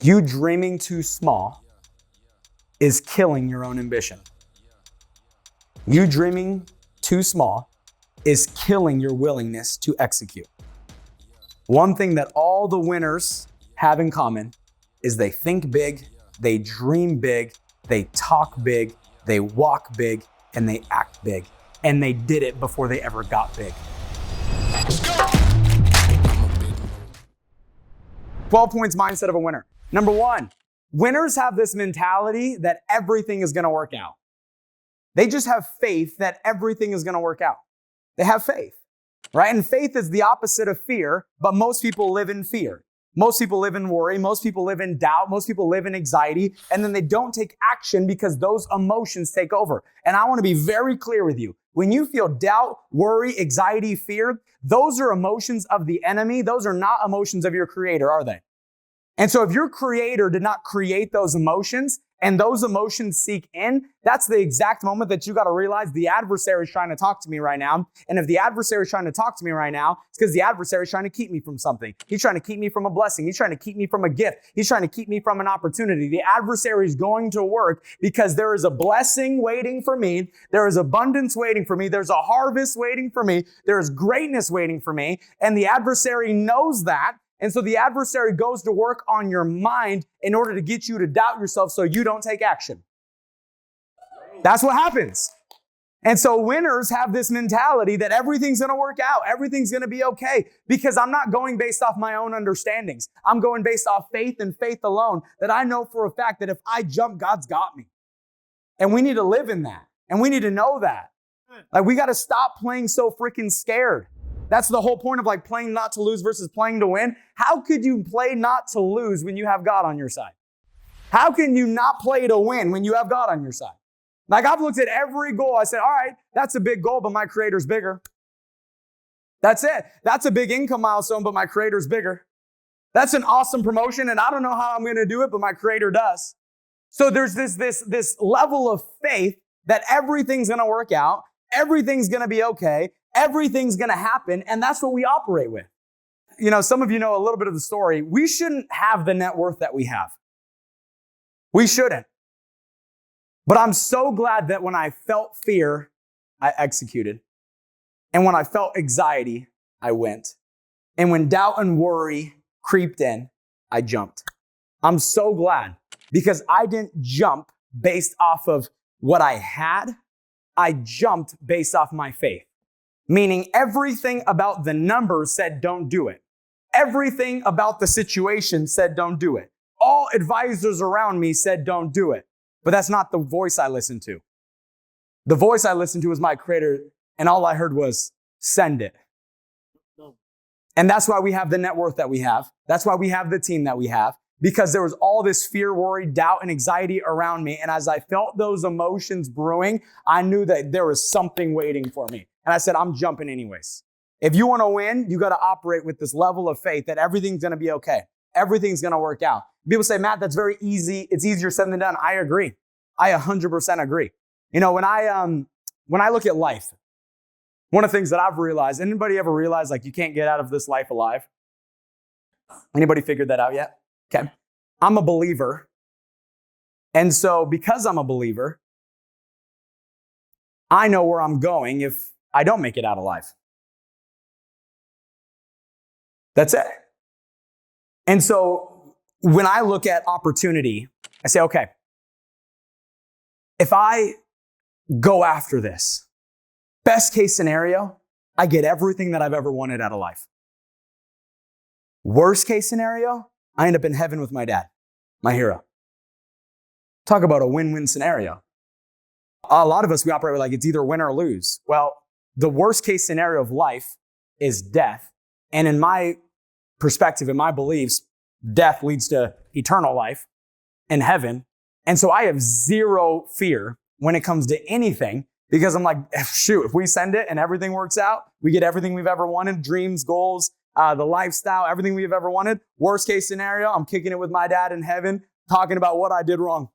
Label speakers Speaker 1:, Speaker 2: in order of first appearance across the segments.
Speaker 1: You dreaming too small is killing your own ambition. You dreaming too small is killing your willingness to execute. One thing that all the winners have in common is they think big, they dream big, they talk big, they walk big, and they act big. And they did it before they ever got big. 12 points mindset of a winner. Number one, winners have this mentality that everything is going to work out. They just have faith that everything is going to work out. They have faith, right? And faith is the opposite of fear, but most people live in fear. Most people live in worry. Most people live in doubt. Most people live in anxiety. And then they don't take action because those emotions take over. And I want to be very clear with you. When you feel doubt, worry, anxiety, fear, those are emotions of the enemy. Those are not emotions of your creator, are they? And so if your creator did not create those emotions and those emotions seek in, that's the exact moment that you got to realize the adversary is trying to talk to me right now. And if the adversary is trying to talk to me right now, it's because the adversary is trying to keep me from something. He's trying to keep me from a blessing. He's trying to keep me from a gift. He's trying to keep me from an opportunity. The adversary is going to work because there is a blessing waiting for me. There is abundance waiting for me. There's a harvest waiting for me. There is greatness waiting for me. And the adversary knows that. And so the adversary goes to work on your mind in order to get you to doubt yourself so you don't take action. That's what happens. And so winners have this mentality that everything's going to work out. Everything's going to be okay because I'm not going based off my own understandings. I'm going based off faith and faith alone that I know for a fact that if I jump, God's got me. And we need to live in that. And we need to know that. Like we got to stop playing so freaking scared. That's the whole point of like playing not to lose versus playing to win. How could you play not to lose when you have God on your side? How can you not play to win when you have God on your side? Like I've looked at every goal. I said, all right, that's a big goal, but my creator's bigger. That's it. That's a big income milestone, but my creator's bigger. That's an awesome promotion, and I don't know how I'm going to do it, but my creator does. So there's this level of faith that everything's going to work out. Everything's going to be okay. Everything's going to happen, and that's what we operate with. You know, some of you know a little bit of the story. We shouldn't have the net worth that we have. We shouldn't. But I'm so glad that when I felt fear, I executed. And when I felt anxiety, I went. And when doubt and worry creeped in, I jumped. I'm so glad because I didn't jump based off of what I had. I jumped based off my faith. Meaning everything about the numbers said, don't do it. Everything about the situation said, don't do it. All advisors around me said, don't do it. But that's not the voice I listened to. The voice I listened to was my creator, and all I heard was, send it. And that's why we have the net worth that we have. That's why we have the team that we have. Because there was all this fear, worry, doubt, and anxiety around me. And as I felt those emotions brewing, I knew that there was something waiting for me. And I said, I'm jumping anyways. If you want to win, you got to operate with this level of faith that everything's going to be okay. Everything's going to work out. People say, Matt, that's very easy. It's easier said than done. I agree. I 100% agree. You know, when I look at life, one of the things that I've realized, anybody ever realize like you can't get out of this life alive? Anybody figured that out yet? Okay. I'm a believer. And so because I'm a believer, I know where I'm going if I don't make it out alive. That's it. And so when I look at opportunity, I say, okay, if I go after this, best case scenario, I get everything that I've ever wanted out of life. Worst case scenario, I end up in heaven with my dad, my hero. Talk about a win-win scenario. A lot of us, we operate like it's either win or lose. Well, the worst case scenario of life is death. And in my perspective, in my beliefs, death leads to eternal life in heaven. And so I have zero fear when it comes to anything because I'm like, shoot, if we send it and everything works out, we get everything we've ever wanted, dreams, goals, the lifestyle, everything we've ever wanted. Worst case scenario, I'm kicking it with my dad in heaven, talking about what I did wrong.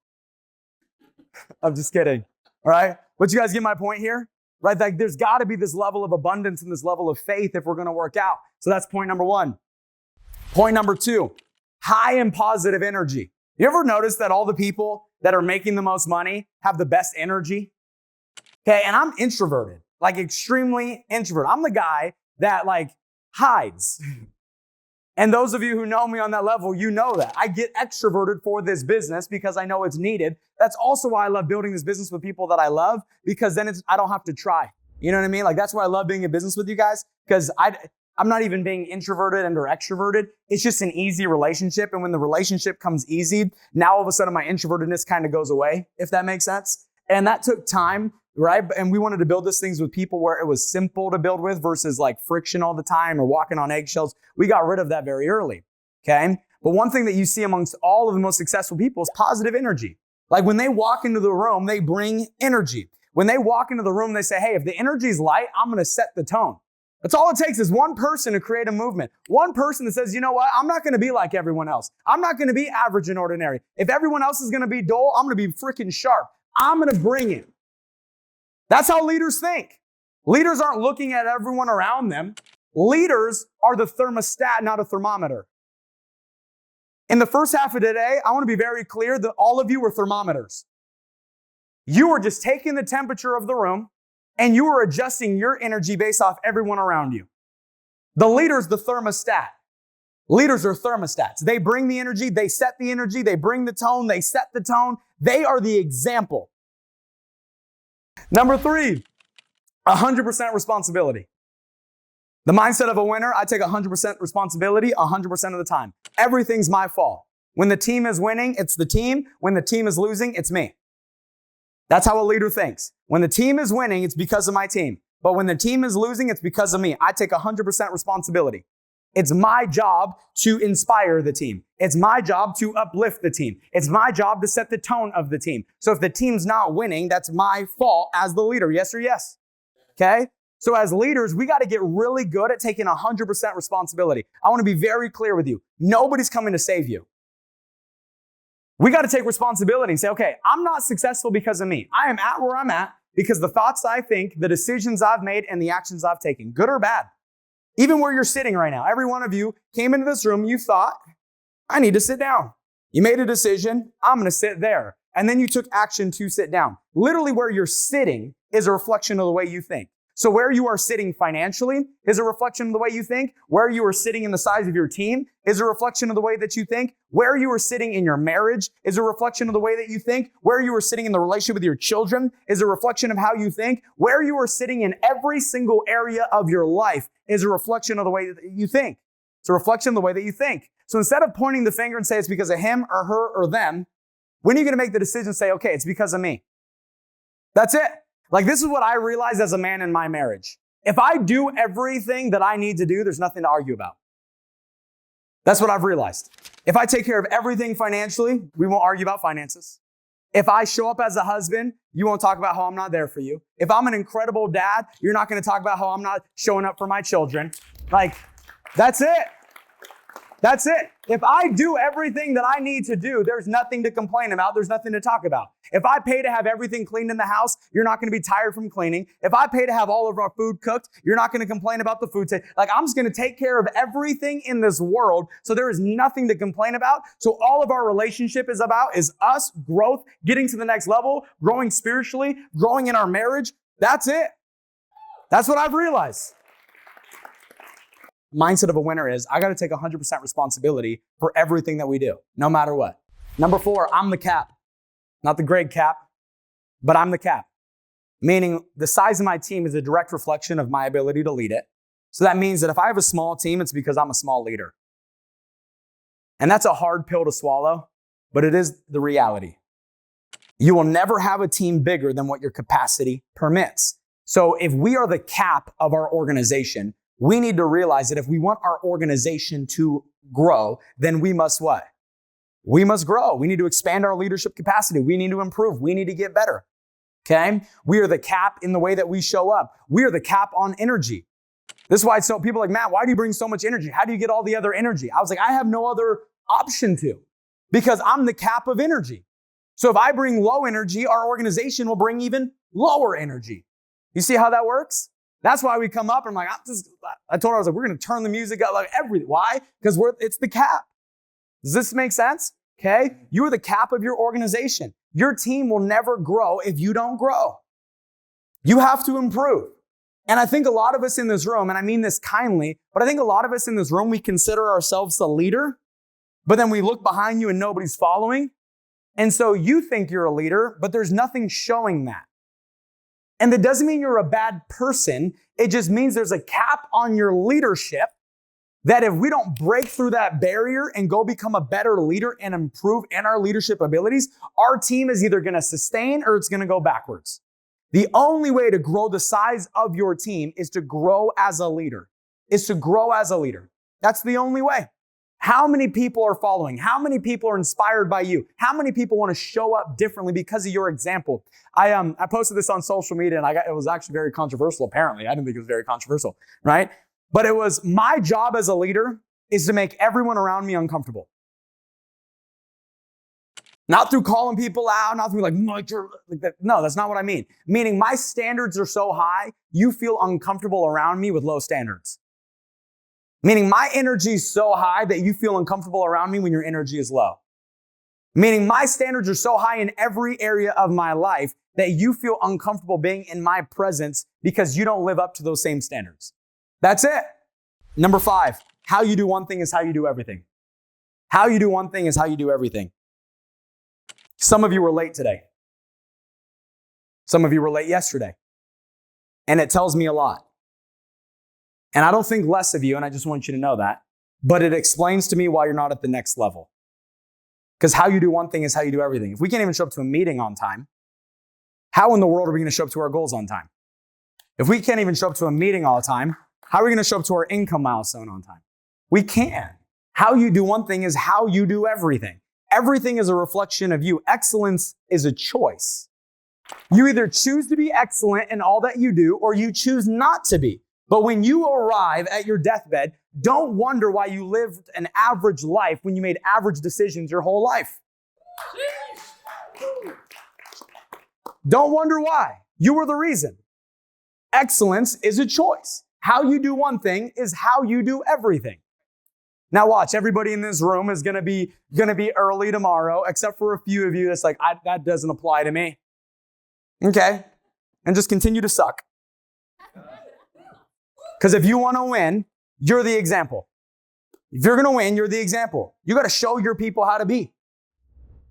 Speaker 1: I'm just kidding. All right. But you guys get my point here, right? Like there's got to be this level of abundance and this level of faith if we're going to work out. So that's point number one. Point number two, high and positive energy. You ever notice that all the people that are making the most money have the best energy? Okay, and I'm introverted, like extremely introverted. I'm the guy that like hides. And those of you who know me on that level, you know that. I get extroverted for this business because I know it's needed. That's also why I love building this business with people that I love, because then I don't have to try. You know what I mean? Like that's why I love being in business with you guys, because I'm not even being introverted and or extroverted. It's just an easy relationship. And when the relationship comes easy, now all of a sudden my introvertedness kind of goes away, if that makes sense. And that took time, right? And we wanted to build these things with people where it was simple to build with versus like friction all the time or walking on eggshells. We got rid of that very early, okay? But one thing that you see amongst all of the most successful people is positive energy. Like when they walk into the room, they bring energy. When they walk into the room, they say, hey, if the energy's light, I'm going to set the tone. That's all it takes is one person to create a movement. One person that says, you know what? I'm not going to be like everyone else. I'm not going to be average and ordinary. If everyone else is going to be dull, I'm going to be freaking sharp. I'm going to bring it. That's how leaders think. Leaders aren't looking at everyone around them. Leaders are the thermostat, not a thermometer. In the first half of today, I want to be very clear that all of you were thermometers. You were just taking the temperature of the room and you were adjusting your energy based off everyone around you. The leader's the thermostat. Leaders are thermostats. They bring the energy, they set the energy, they bring the tone, they set the tone. They are the example. Number 3, 100% responsibility. The mindset of a winner, I take 100% responsibility 100% of the time. Everything's my fault. When the team is winning, it's the team. When the team is losing, it's me. That's how a leader thinks. When the team is winning, it's because of my team. But when the team is losing, it's because of me. I take 100% responsibility. It's my job to inspire the team. It's my job to uplift the team. It's my job to set the tone of the team. So if the team's not winning, that's my fault as the leader. Yes or yes? Okay? So as leaders, we got to get really good at taking 100% responsibility. I want to be very clear with you. Nobody's coming to save you. We got to take responsibility and say, okay, I'm not successful because of me. I am at where I'm at because the thoughts I think, the decisions I've made, and the actions I've taken, good or bad. Even where you're sitting right now, every one of you came into this room, you thought, I need to sit down. You made a decision, I'm going to sit there. And then you took action to sit down. Literally where you're sitting is a reflection of the way you think. So where you are sitting financially is a reflection of the way you think. Where you are sitting in the size of your team is a reflection of the way that you think. Where you are sitting in your marriage is a reflection of the way that you think. Where you are sitting in the relationship with your children is a reflection of how you think. Where you are sitting in every single area of your life is a reflection of the way that you think. It's a reflection of the way that you think. So instead of pointing the finger and say it's because of him or her or them, when are you going to make the decision and say, okay, it's because of me? That's it. Like this is what I realized as a man in my marriage. If I do everything that I need to do, there's nothing to argue about. That's what I've realized. If I take care of everything financially, we won't argue about finances. If I show up as a husband, you won't talk about how I'm not there for you. If I'm an incredible dad, you're not going to talk about how I'm not showing up for my children. Like, that's it. That's it. If I do everything that I need to do, there's nothing to complain about. There's nothing to talk about. If I pay to have everything cleaned in the house, you're not going to be tired from cleaning. If I pay to have all of our food cooked, you're not going to complain about the food. Like I'm just going to take care of everything in this world. So there is nothing to complain about. So all of our relationship is about is us, growth, getting to the next level, growing spiritually, growing in our marriage. That's it. That's what I've realized. Mindset of a winner is I got to take 100% responsibility for everything that we do, no matter what. Number 4, I'm the cap. Not the grade cap, but I'm the cap. Meaning the size of my team is a direct reflection of my ability to lead it. So that means that if I have a small team, it's because I'm a small leader. And that's a hard pill to swallow, but it is the reality. You will never have a team bigger than what your capacity permits. So if we are the cap of our organization, we need to realize that if we want our organization to grow, then we must what? We must grow. We need to expand our leadership capacity. We need to improve. We need to get better. Okay? We are the cap in the way that we show up. We are the cap on energy. This is why so people are like, Matt, why do you bring so much energy? How do you get all the other energy? I was like, I have no other option to, because I'm the cap of energy. So if I bring low energy, our organization will bring even lower energy. You see how that works? That's why we come up and I'm like, I told her, I was like, we're going to turn the music up like everything. Why? Because it's the cap. Does this make sense? Okay. You are the cap of your organization. Your team will never grow if you don't grow. You have to improve. And I think a lot of us in this room, and I mean this kindly, but I think a lot of us in this room, we consider ourselves the leader, but then we look behind you and nobody's following. And so you think you're a leader, but there's nothing showing that. And that doesn't mean you're a bad person. It just means there's a cap on your leadership that if we don't break through that barrier and go become a better leader and improve in our leadership abilities, our team is either going to sustain or it's going to go backwards. The only way to grow the size of your team is to grow as a leader, That's the only way. How many people are following? How many people are inspired by you? How many people want to show up differently because of your example? I posted this on social media and it was actually very controversial, apparently. I didn't think it was very controversial, right? But it was my job as a leader is to make everyone around me uncomfortable. Not through calling people out, not through like that. No, that's not what I mean. Meaning my standards are so high, you feel uncomfortable around me with low standards. Meaning my energy is so high that you feel uncomfortable around me when your energy is low. Meaning my standards are so high in every area of my life that you feel uncomfortable being in my presence because you don't live up to those same standards. That's it. Number 5, how you do one thing is how you do everything. How you do one thing is how you do everything. Some of you were late today. Some of you were late yesterday. And it tells me a lot. And I don't think less of you, and I just want you to know that. But it explains to me why you're not at the next level. Because how you do one thing is how you do everything. If we can't even show up to a meeting on time, how in the world are we going to show up to our goals on time? If we can't even show up to a meeting all the time, how are we going to show up to our income milestone on time? We can. How you do one thing is how you do everything. Everything is a reflection of you. Excellence is a choice. You either choose to be excellent in all that you do, or you choose not to be. But when you arrive at your deathbed, don't wonder why you lived an average life when you made average decisions your whole life. Don't wonder why. You were the reason. Excellence is a choice. How you do one thing is how you do everything. Now watch, everybody in this room is gonna be early tomorrow, except for a few of you that's like, that doesn't apply to me. Okay? And just continue to suck. Because if you want to win, you're the example. If you're going to win, you're the example. You got to show your people how to be.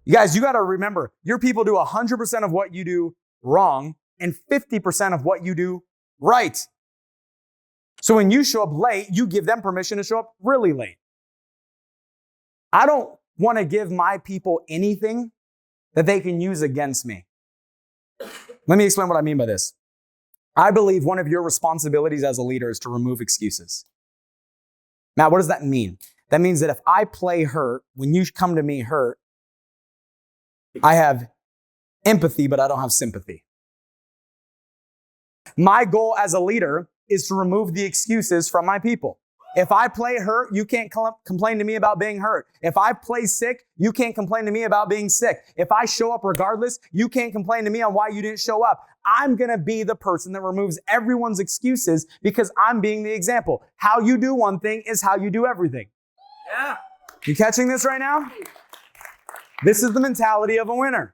Speaker 1: You guys, you got to remember, your people do 100% of what you do wrong and 50% of what you do right. So when you show up late, you give them permission to show up really late. I don't want to give my people anything that they can use against me. Let me explain what I mean by this. I believe one of your responsibilities as a leader is to remove excuses. Now, what does that mean? That means that if I play hurt, when you come to me hurt, I have empathy, but I don't have sympathy. My goal as a leader is to remove the excuses from my people. If I play hurt, you can't complain to me about being hurt. If I play sick, you can't complain to me about being sick. If I show up regardless, you can't complain to me on why you didn't show up. I'm going to be the person that removes everyone's excuses because I'm being the example. How you do one thing is how you do everything. Yeah. You catching this right now? This is the mentality of a winner.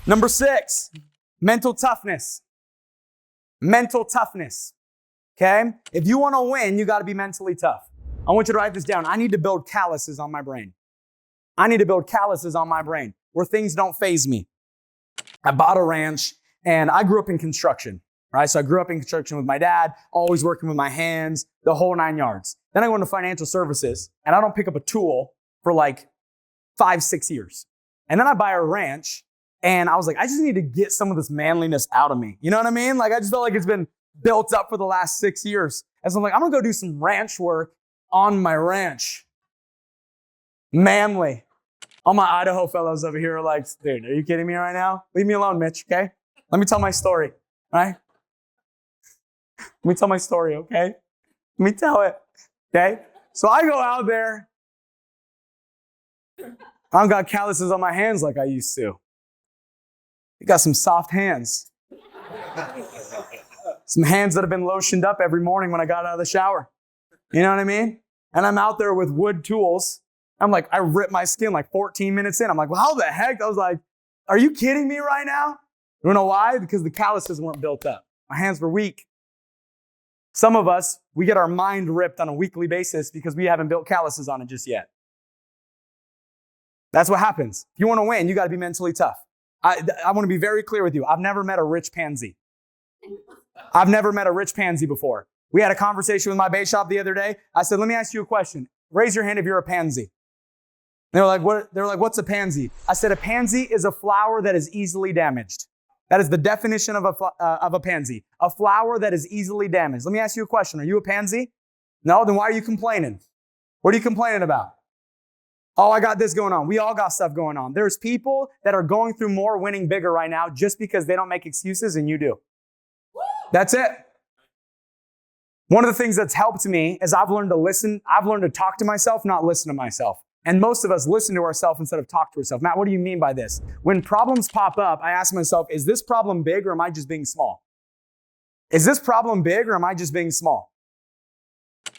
Speaker 1: Number 6, mental toughness. Mental toughness. Okay? If you want to win, you got to be mentally tough. I want you to write this down. I need to build calluses on my brain. I need to build calluses on my brain where things don't faze me. I bought a ranch and I grew up in construction, right? So I grew up in construction with my dad, always working with my hands, the whole 9 yards. Then I go into financial services and I don't pick up a tool for like 5-6 years. And then I buy a ranch and I was like, I just need to get some of this manliness out of me. You know what I mean? Like I just felt like it's been built up for the last 6 years. And so I'm like, I'm going to go do some ranch work on my ranch. Manly. All my Idaho fellows over here are like, dude, are you kidding me right now? Leave me alone, Mitch, okay? Let me tell my story, right? Let me tell my story, okay? Let me tell it, okay? So I go out there. I don't got calluses on my hands like I used to. I got some soft hands. Some hands that have been lotioned up every morning when I got out of the shower. You know what I mean? and I'm out there with wood tools. I'm like, I ripped my skin like 14 minutes in. I'm like, well, how the heck? I was like, are you kidding me right now? You know why? Because the calluses weren't built up. My hands were weak. Some of us, we get our mind ripped on a weekly basis because we haven't built calluses on it just yet. That's what happens. If you want to win, you got to be mentally tough. I want to be very clear with you. I've never met a rich pansy. I've never met a rich pansy before. We had a conversation with my bait shop the other day. I said, let me ask you a question. Raise your hand if you're a pansy. They were like, what? They were like, what's a pansy? I said, a pansy is a flower that is easily damaged. That is the definition of a pansy. A flower that is easily damaged. Let me ask you a question. Are you a pansy? No? Then why are you complaining? What are you complaining about? Oh, I got this going on. We all got stuff going on. There's people that are going through more winning bigger right now just because they don't make excuses and you do. That's it. One of the things that's helped me is I've learned to listen. I've learned to talk to myself, not listen to myself. And most of us listen to ourselves instead of talk to ourselves. Matt, what do you mean by this? When problems pop up, I ask myself, is this problem big or am I just being small? Is this problem big or am I just being small?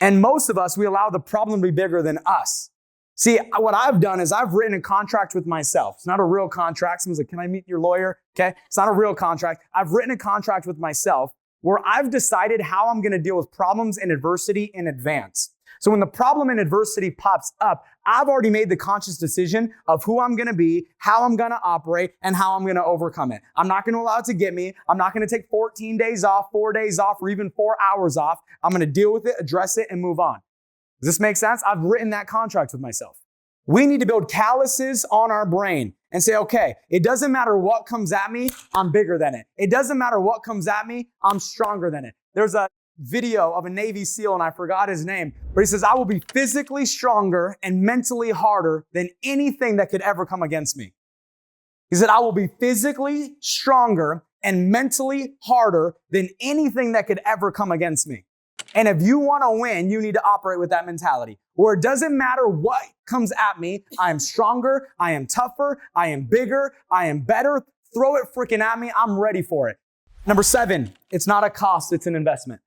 Speaker 1: And most of us, we allow the problem to be bigger than us. See, what I've done is I've written a contract with myself. It's not a real contract. Someone's like, can I meet your lawyer? Okay. It's not a real contract. I've written a contract with myself where I've decided how I'm going to deal with problems and adversity in advance. So when the problem and adversity pops up, I've already made the conscious decision of who I'm going to be, how I'm going to operate, and how I'm going to overcome it. I'm not going to allow it to get me. I'm not going to take 14 days off, 4 days off, or even 4 hours off. I'm going to deal with it, address it, and move on. Does this make sense? I've written that contract with myself. We need to build calluses on our brain and say, okay, it doesn't matter what comes at me, I'm bigger than it. It doesn't matter what comes at me, I'm stronger than it. There's a video of a Navy SEAL, and I forgot his name, but he says, I will be physically stronger and mentally harder than anything that could ever come against me. He said, I will be physically stronger and mentally harder than anything that could ever come against me. And if you want to win, you need to operate with that mentality where it doesn't matter what comes at me. I am stronger. I am tougher. I am bigger. I am better. Throw it freaking at me. I'm ready for it. Number 7, it's not a cost. It's an investment.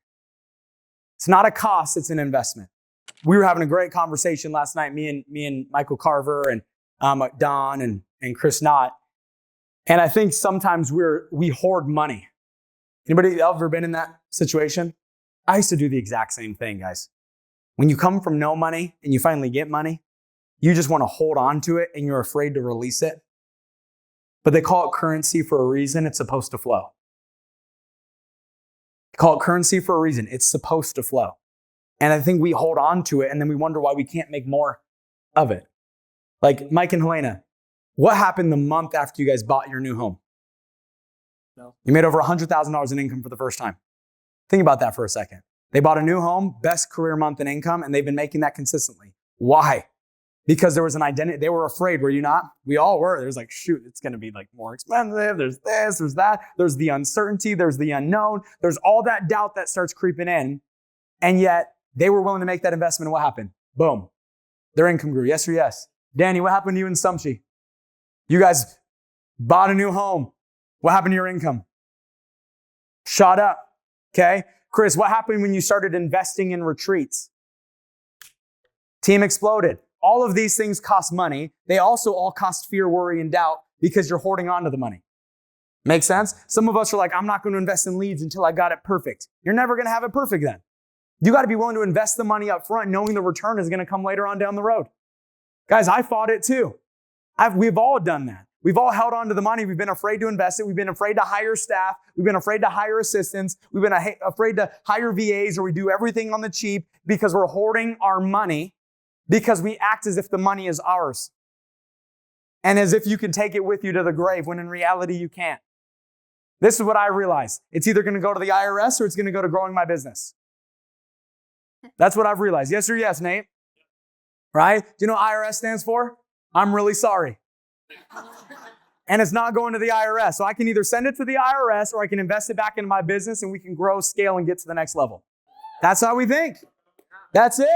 Speaker 1: It's not a cost. It's an investment. We were having a great conversation last night, me and Michael Carver and Don and Chris Knott. And I think sometimes we hoard money. Anybody ever been in that situation? I used to do the exact same thing, guys. When you come from no money and you finally get money, you just want to hold on to it and you're afraid to release it. But they call it currency for a reason. It's supposed to flow. They call it currency for a reason. It's supposed to flow. And I think we hold on to it and then we wonder why we can't make more of it. Like Mike and Helena, what happened the month after you guys bought your new home? No. You made over $100,000 in income for the first time. Think about that for a second. They bought a new home, best career month in income, and they've been making that consistently. Why? Because there was an identity. They were afraid, were you not? We all were. There's like, shoot, it's going to be like more expensive. There's this, there's that. There's the uncertainty. There's the unknown. There's all that doubt that starts creeping in. And yet they were willing to make that investment. And what happened? Boom. Their income grew. Yes or yes? Danny, what happened to you in Sumchi? You guys bought a new home. What happened to your income? Shot up. Okay. Chris, what happened when you started investing in retreats? Team exploded. All of these things cost money. They also all cost fear, worry, and doubt because you're hoarding on to the money. Make sense? Some of us are like, I'm not going to invest in leads until I got it perfect. You're never going to have it perfect then. You got to be willing to invest the money up front, knowing the return is going to come later on down the road. Guys, I fought it too. We've all done that. We've all held on to the money. We've been afraid to invest it. We've been afraid to hire staff. We've been afraid to hire assistants. We've been afraid to hire VAs, or we do everything on the cheap because we're hoarding our money because we act as if the money is ours and as if you can take it with you to the grave when in reality you can't. This is what I realized. It's either going to go to the IRS or it's going to go to growing my business. That's what I've realized. Yes or yes, Nate? Right? Do you know what IRS stands for? I'm really sorry. And it's not going to the IRS. So I can either send it to the IRS or I can invest it back into my business and we can grow, scale, and get to the next level. That's how we think. That's it.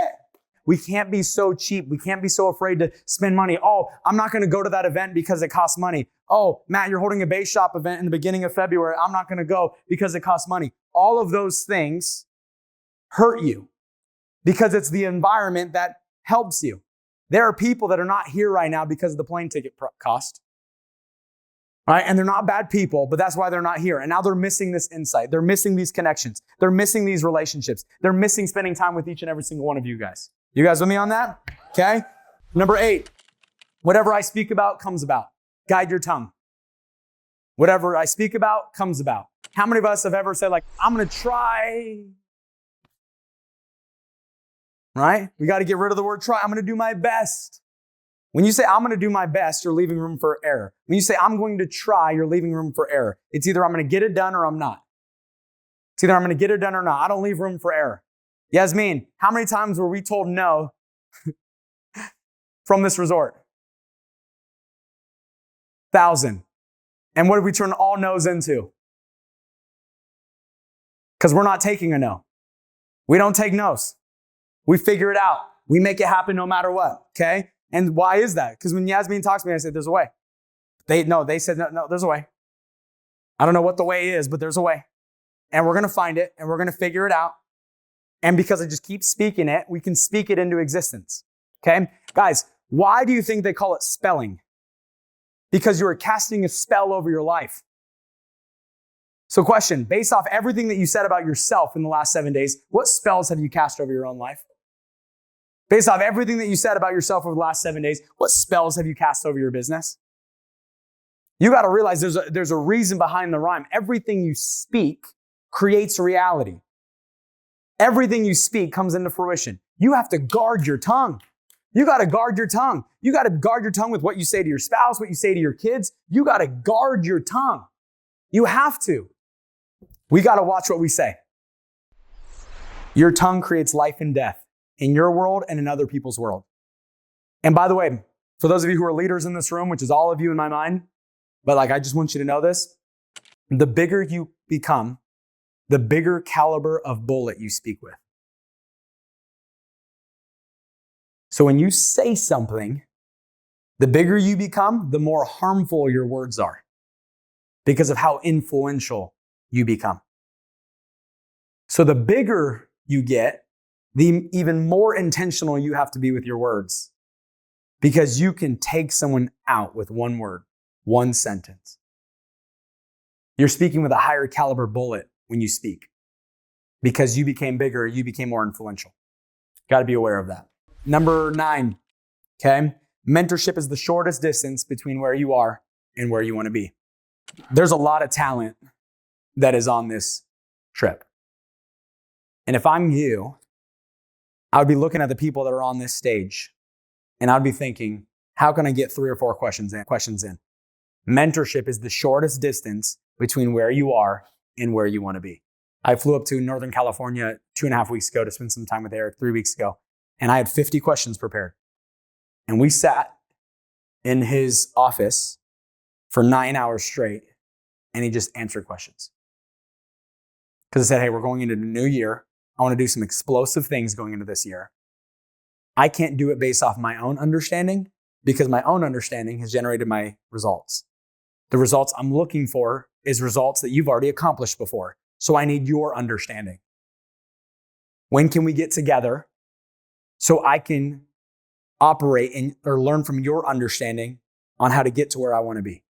Speaker 1: We can't be so cheap. We can't be so afraid to spend money. Oh, I'm not going to go to that event because it costs money. Oh, Matt, you're holding a base shop event in the beginning of February. I'm not going to go because it costs money. All of those things hurt you because it's the environment that helps you. There are people that are not here right now because of the plane ticket cost. Right? And they're not bad people, but that's why they're not here. And now they're missing this insight. They're missing these connections. They're missing these relationships. They're missing spending time with each and every single one of you guys. You guys with me on that? Okay. Number 8, whatever I speak about comes about. Guide your tongue. Whatever I speak about comes about. How many of us have ever said like, I'm going to try, right? We got to get rid of the word try. I'm going to do my best. When you say, I'm going to do my best, you're leaving room for error. When you say, I'm going to try, you're leaving room for error. It's either I'm going to get it done or I'm not. It's either I'm going to get it done or not. I don't leave room for error. Yasmin, how many times were we told no from this resort? 1,000. And what did we turn all no's into? Because we're not taking a no. We don't take no's. We figure it out. We make it happen no matter what, okay? And why is that? Because when Yasmin talks to me, I said, there's a way. They said, no, there's a way. I don't know what the way is, but there's a way. And we're going to find it, and we're going to figure it out. And because I just keep speaking it, we can speak it into existence. Okay? Guys, why do you think they call it spelling? Because you are casting a spell over your life. So question, based off everything that you said about yourself in the last 7 days, what spells have you cast over your own life? Based off everything that you said about yourself over the last 7 days, what spells have you cast over your business? You got to realize there's a reason behind the rhyme. Everything you speak creates reality. Everything you speak comes into fruition. You have to guard your tongue. You got to guard your tongue. You got to guard your tongue with what you say to your spouse, what you say to your kids. You got to guard your tongue. You have to. We got to watch what we say. Your tongue creates life and death in your world and in other people's world. And by the way, for those of you who are leaders in this room, which is all of you in my mind, but I just want you to know this, the bigger you become, the bigger caliber of bullet you speak with. So when you say something, the bigger you become, the more harmful your words are because of how influential you become. So the bigger you get, the even more intentional you have to be with your words because you can take someone out with one word, one sentence. You're speaking with a higher caliber bullet when you speak because you became bigger, you became more influential. Got to be aware of that. Number 9, okay? Mentorship is the shortest distance between where you are and where you want to be. There's a lot of talent that is on this trip. And if I'm you, I would be looking at the people that are on this stage and I'd be thinking, how can I get 3 or 4 questions in? Mentorship is the shortest distance between where you are and where you want to be. I flew up to Northern California 2.5 weeks ago to spend some time with Eric 3 weeks ago, and I had 50 questions prepared. And we sat in his office for 9 hours straight, and he just answered questions. Because I said, hey, we're going into the new year. I want to do some explosive things going into this year. I can't do it based off my own understanding because my own understanding has generated my results. The results I'm looking for is results that you've already accomplished before. So I need your understanding. When can we get together so I can operate or learn from your understanding on how to get to where I want to be?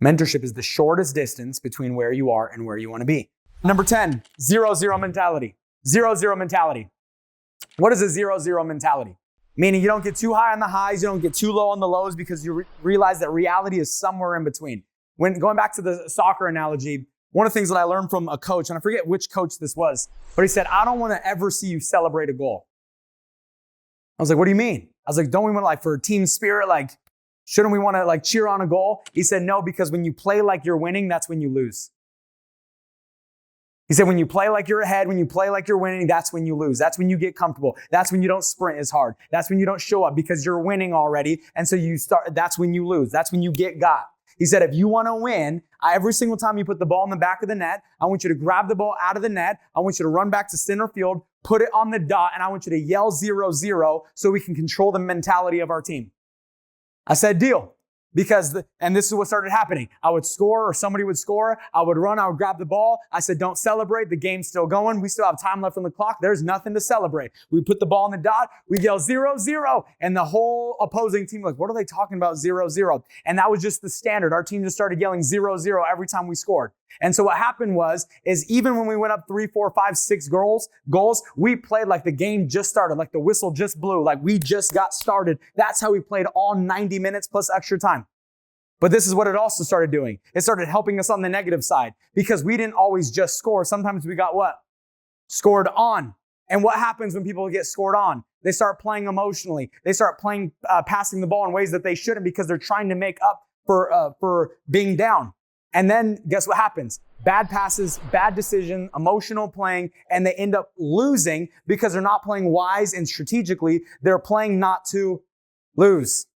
Speaker 1: Mentorship is the shortest distance between where you are and where you want to be. Number 10, 0-0 mentality. 0-0 mentality. What is a 0-0 mentality? Meaning you don't get too high on the highs, you don't get too low on the lows because you realize that reality is somewhere in between. When going back to the soccer analogy, one of the things that I learned from a coach, and I forget which coach this was, but he said, I don't want to ever see you celebrate a goal. I was like, what do you mean? I was like, don't we want to for team spirit, shouldn't we want to cheer on a goal? He said, no, because when you play like you're winning, that's when you lose. He said, when you play like you're ahead, when you play like you're winning, that's when you lose. That's when you get comfortable. That's when you don't sprint as hard. That's when you don't show up because you're winning already. And so that's when you lose. That's when you get got. He said, if you want to win, every single time you put the ball in the back of the net, I want you to grab the ball out of the net. I want you to run back to center field, put it on the dot, and I want you to yell 0-0 so we can control the mentality of our team. I said, deal. And this is what started happening. I would score or somebody would score. I would run. I would grab the ball. I said, don't celebrate. The game's still going. We still have time left on the clock. There's nothing to celebrate. We put the ball in the dot. We yell 0-0. And the whole opposing team like, what are they talking about 0-0? And that was just the standard. Our team just started yelling 0-0 every time we scored. And so what happened is even when we went up 3, 4, 5, 6 goals, we played like the game just started, like the whistle just blew, like we just got started. That's how we played all 90 minutes plus extra time. But this is what it also started doing. It started helping us on the negative side because we didn't always just score. Sometimes we got what? Scored on. And what happens when people get scored on? They start playing emotionally. They start playing, passing the ball in ways that they shouldn't because they're trying to make up for being down. And then guess what happens? Bad passes, bad decision, emotional playing, and they end up losing because they're not playing wise and strategically. They're playing not to lose.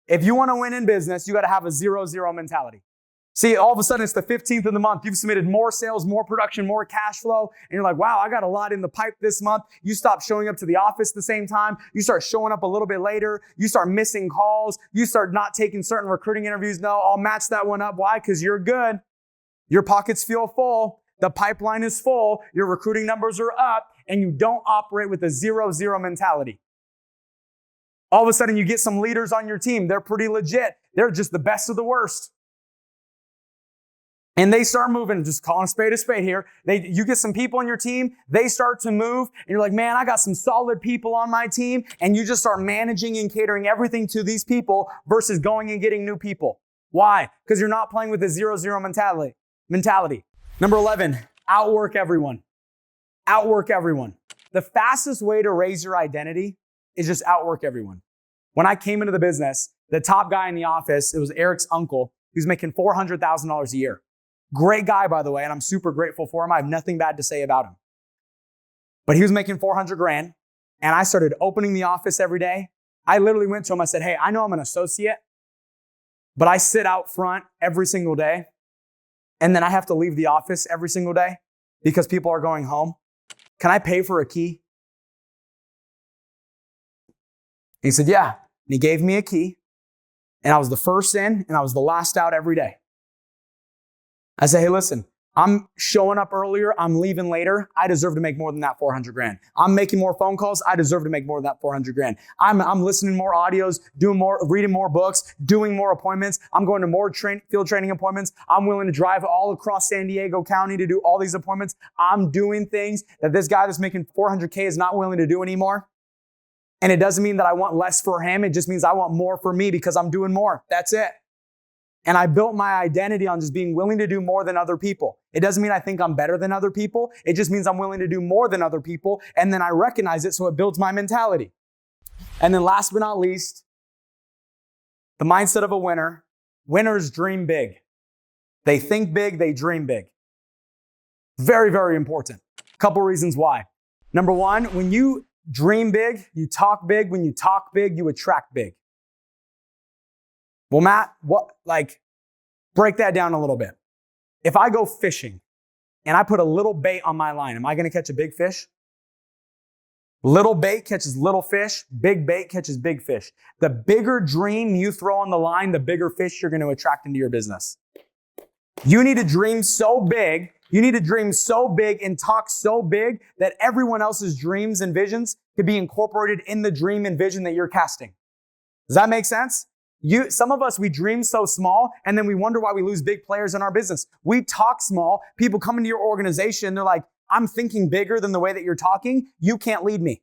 Speaker 1: If you want to win in business, you got to have a 0-0 mentality. See, all of a sudden it's the 15th of the month. You've submitted more sales, more production, more cash flow. And you're like, wow, I got a lot in the pipe this month. You stop showing up to the office at the same time. You start showing up a little bit later. You start missing calls. You start not taking certain recruiting interviews. No, I'll match that one up. Why? Because you're good. Your pockets feel full. The pipeline is full. Your recruiting numbers are up. And you don't operate with a 0-0 mentality. All of a sudden you get some leaders on your team. They're pretty legit. They're just the best of the worst. And they start moving, just calling a spade here. You get some people on your team, they start to move, and you're like, man, I got some solid people on my team, and you just start managing and catering everything to these people versus going and getting new people. Why? Because you're not playing with a 0-0 mentality. Number 11, outwork everyone. Outwork everyone. The fastest way to raise your identity is just outwork everyone. When I came into the business, the top guy in the office, it was Eric's uncle, he was making $400,000 a year. Great guy, by the way, and I'm super grateful for him. I have nothing bad to say about him. But he was making $400,000, and I started opening the office every day. I literally went to him. I said, hey, I know I'm an associate, but I sit out front every single day, and then I have to leave the office every single day because people are going home. Can I pay for a key? He said, yeah. And he gave me a key, and I was the first in, and I was the last out every day. I say, hey, listen, I'm showing up earlier. I'm leaving later. I deserve to make more than that $400,000. I'm making more phone calls. I deserve to make more than that $400,000. I'm listening to more audios, reading more books, doing more appointments. I'm going to more field training appointments. I'm willing to drive all across San Diego County to do all these appointments. I'm doing things that this guy that's making $400,000 is not willing to do anymore. And it doesn't mean that I want less for him. It just means I want more for me because I'm doing more. That's it. And I built my identity on just being willing to do more than other people. It doesn't mean I think I'm better than other people. It just means I'm willing to do more than other people. And then I recognize it, so it builds my mentality. And then last but not least, the mindset of a winner. Winners dream big. They think big, they dream big. Very, very important. A couple reasons why. Number one, when you dream big, you talk big. When you talk big, you attract big. Well, Matt, break that down a little bit. If I go fishing and I put a little bait on my line, am I going to catch a big fish? Little bait catches little fish. Big bait catches big fish. The bigger dream you throw on the line, the bigger fish you're going to attract into your business. You need to dream so big. You need to dream so big and talk so big that everyone else's dreams and visions could be incorporated in the dream and vision that you're casting. Does that make sense? Some of us, we dream so small, and then we wonder why we lose big players in our business. We talk small. People come into your organization. They're like, I'm thinking bigger than the way that you're talking. You can't lead me.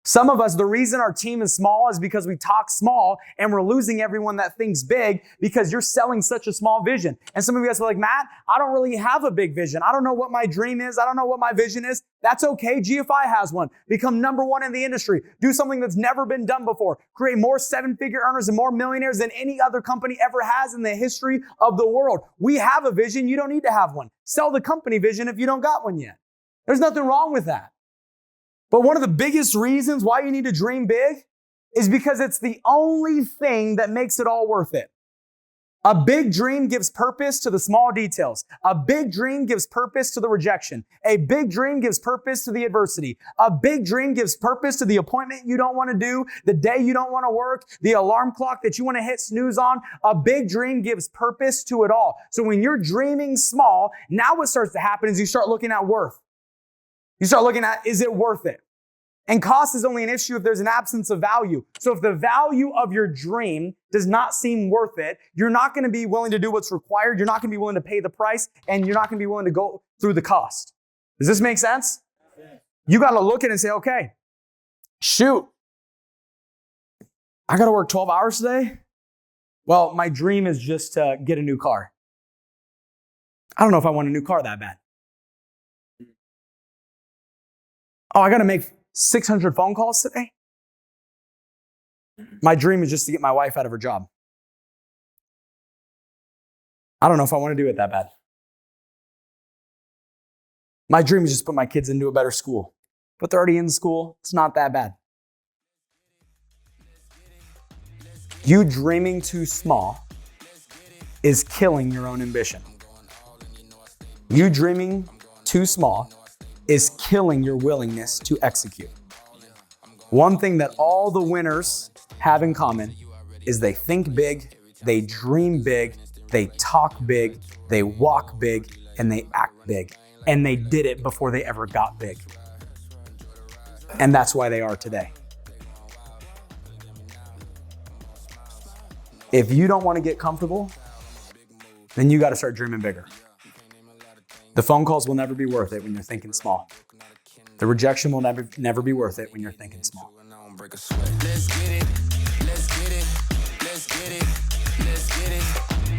Speaker 1: Some of us, the reason our team is small is because we talk small, and we're losing everyone that thinks big because you're selling such a small vision. And some of you guys are like, Matt, I don't really have a big vision. I don't know what my dream is. I don't know what my vision is. That's okay. GFI has one. Become number one in the industry. Do something that's never been done before. Create more seven-figure earners and more millionaires than any other company ever has in the history of the world. We have a vision. You don't need to have one. Sell the company vision if you don't got one yet. There's nothing wrong with that. But one of the biggest reasons why you need to dream big is because it's the only thing that makes it all worth it. A big dream gives purpose to the small details. A big dream gives purpose to the rejection. A big dream gives purpose to the adversity. A big dream gives purpose to the appointment you don't want to do, the day you don't want to work, the alarm clock that you want to hit snooze on. A big dream gives purpose to it all. So when you're dreaming small, now what starts to happen is you start looking at worth. You start looking at, is it worth it? And cost is only an issue if there's an absence of value. So if the value of your dream does not seem worth it, you're not going to be willing to do what's required. You're not going to be willing to pay the price, and you're not going to be willing to go through the cost. Does this make sense? You got to look at it and say, okay, shoot, I got to work 12 hours today. Well, my dream is just to get a new car. I don't know if I want a new car that bad. Oh, I got to make 600 phone calls today? My dream is just to get my wife out of her job. I don't know if I want to do it that bad. My dream is just to put my kids into a better school. But they're already in school. It's not that bad. You dreaming too small is killing your own ambition. You dreaming too small is killing your willingness to execute. One thing that all the winners have in common is they think big, they dream big, they talk big, they walk big, and they act big. And they did it before they ever got big. And that's why they are today. If you don't want to get comfortable, then you got to start dreaming bigger. The phone calls will never be worth it when you're thinking small. The rejection will never be worth it when you're thinking small.
Speaker 2: Let's get it. Let's get it. Let's get it. Let's get it.